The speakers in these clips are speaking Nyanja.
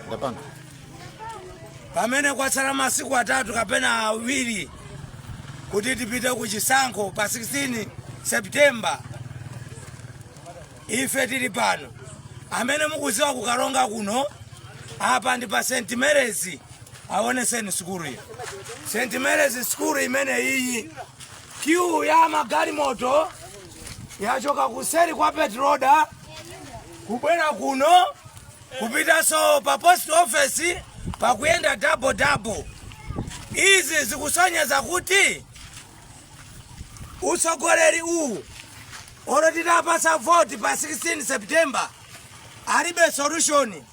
Ndapanga. Pamene kwatsala masiku 3 kapena 2 kuti tipite ku chisankho pa 16 September. Ife tili pano. Amene mukuziwa kukaronga kuno apa ndi pa St. Mary's. Aoneseni skulu iyi. St. Mary's skulu imene iyi. Queue ya magari moto yachoka kuseri kwa Petroda kubwera kuno kupita so pa post office pa kuyenda double. Izi zikusonyeza kuti usogoleri olotita apasa vote pa 16 September alibe solution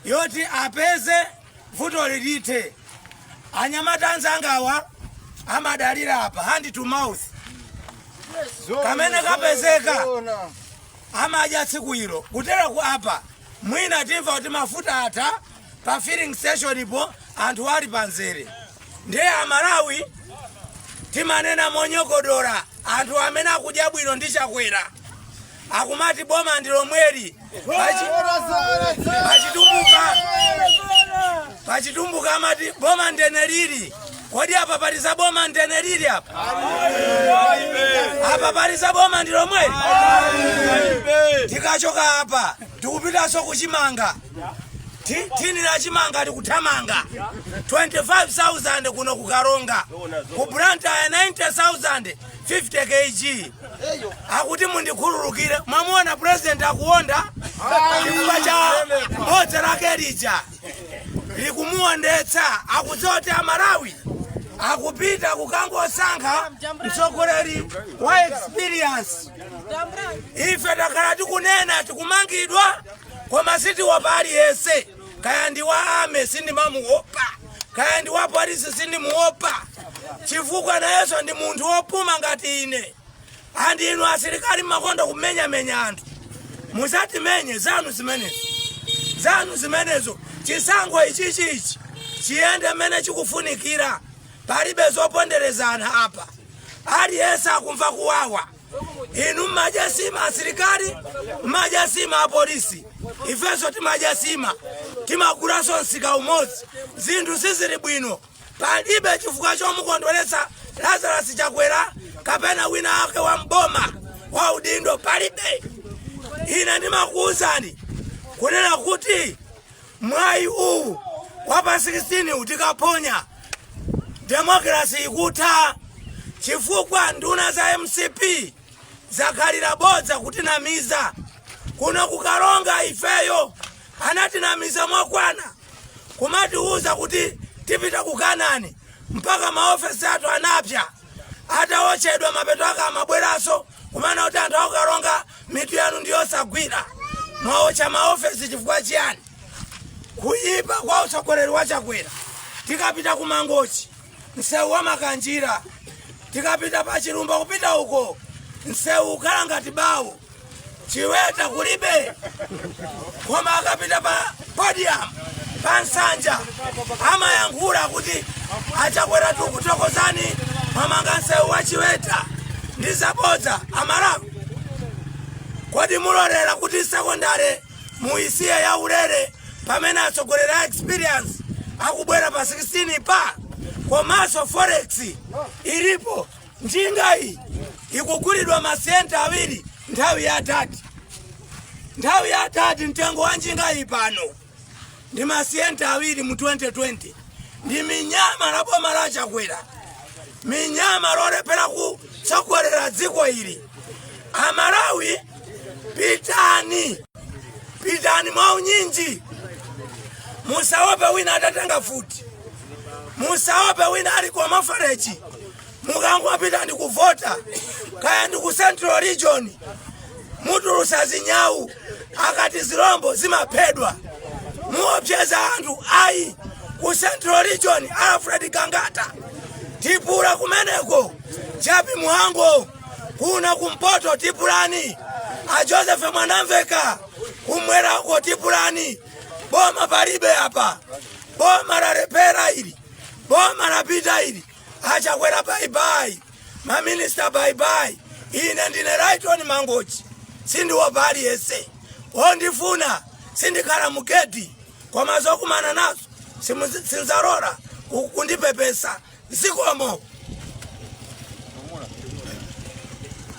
yoti apeze vuto lilite. Anyamata anzangawa amadalira apa hand to mouth. Kamene kapezeka amaja tsiku hilo kutera ku apa mwina timva kuti mafuta ata pa filling station ipo anthu ali panzere. Ndiye Amalawi timanena monyogodora anthu amene akudya bwino ndi chakwera akumati boma ndilo mweri pachitumbuka amati boma ndene lili. Kodi apa paliza boma ndene lili apa? Apa paliza boma ndilo mweri? Tikachoka apa tikupitaso kuchimanga. Tini la chimanga tikuthamanga 25,000 kuno kukaronga ku branta ya 90,000 50 kg. Akuti mundikhululukire mwamuona president akuonda chifukwa cha bodza lake lija likumuondetsa. Akudzoti Amalawi akupita kukangosankha mtsogoleri wa experience. Ife takhala tikunena tikumangidwa koma sitiwopa aliyese. Kaya ndi wa ame sindimamuopa, kaya ndi wa polisi sindimuopa, chifukwa nayenso ndi munthu wopuma ngati ine. Andi inu asilikali makondo kumenya anthu musatimenye zanu zimenezo. Chisankho ichi chiyende mene chikufunikira. Palibe zoponderezana apa. Aliyese akumva kuwawa. Inu mmajasima asilikali, mmajasima apolisi. Ifeso timajasima timagulaso nsika umodzi. Zinthu sizili bwino. Palibe chifukwa chomukondweretsa Lazarus Chakwera kapena wina ake wa mboma wa udindo. Palibe. Ine ndimakuwuzani kunena kuti mwayi wapa 16 utikaponya demokrasi ikutha. Chifukwa nduna za MCP zakhalira bodza kutinamiza kuno kukaronga. Ifeyo anatinamiza mokwana kumatiuza kuti tipita kukanani mpaka maofesi athu anapya atawochedwa mapeto ake amabweraso kumana kuti anthu akukaronga mitu yanu ndiyosagwira. Mwaocha maofesi chifukwa chiyani? Kuyipa kwa utsogoleri wa Chakwera. Tikapita kumangochi msewu wa Makanjira, tikapita pa Chilumba kupita uko msewu ukhala ngati bawu. Chiweta kulibe. Koma akapita pa podium pa Nsanja amayankhula kuti Achakwera tukutokozani mwamanga msewu wa Chiweta ndi zabodza. Amalawi kodi mulolera kuti sekondari muisiye ya ulere pamene atsogoleri a experience akubwera pa 16 pa? Komanso forex ilipo. Njinga iyi ikugulidwa masenta awiri nthawi ya 3. Nthawi ya 3 mtengo wa njinga iyi pano ndi masenta awiri mu 2020. Ndi minyama la boma la Chakwera. Minyama lolepera kutsogolera dziko ili. Amalawi pitani mwaunyinji. Musaope wina atatenga futi. Musaope wina ali kwa mafarechi. Mukangopita ndi kuvota kaya ndi ku Central Region mutulusa zinyau akati zilombo zimaphedwa. Muopseza anthu ayi ku Central Region. Alfred Kangata tipula kumeneko. Chapi Muhango kuna kumpoto tipulani. A Joseph Mwanamveka kumwera uko tipulani. Boma palibe apa. Boma la repera ili. Boma la pita ili. Achakwera bye bye. Ma minister bye bye. Ine ndine Rayton Mangochi. Sindi wapali ese. Ondifuna sindi kala mugeti. kwa mazokumana nazo sinzarora kundipepesa zikomo.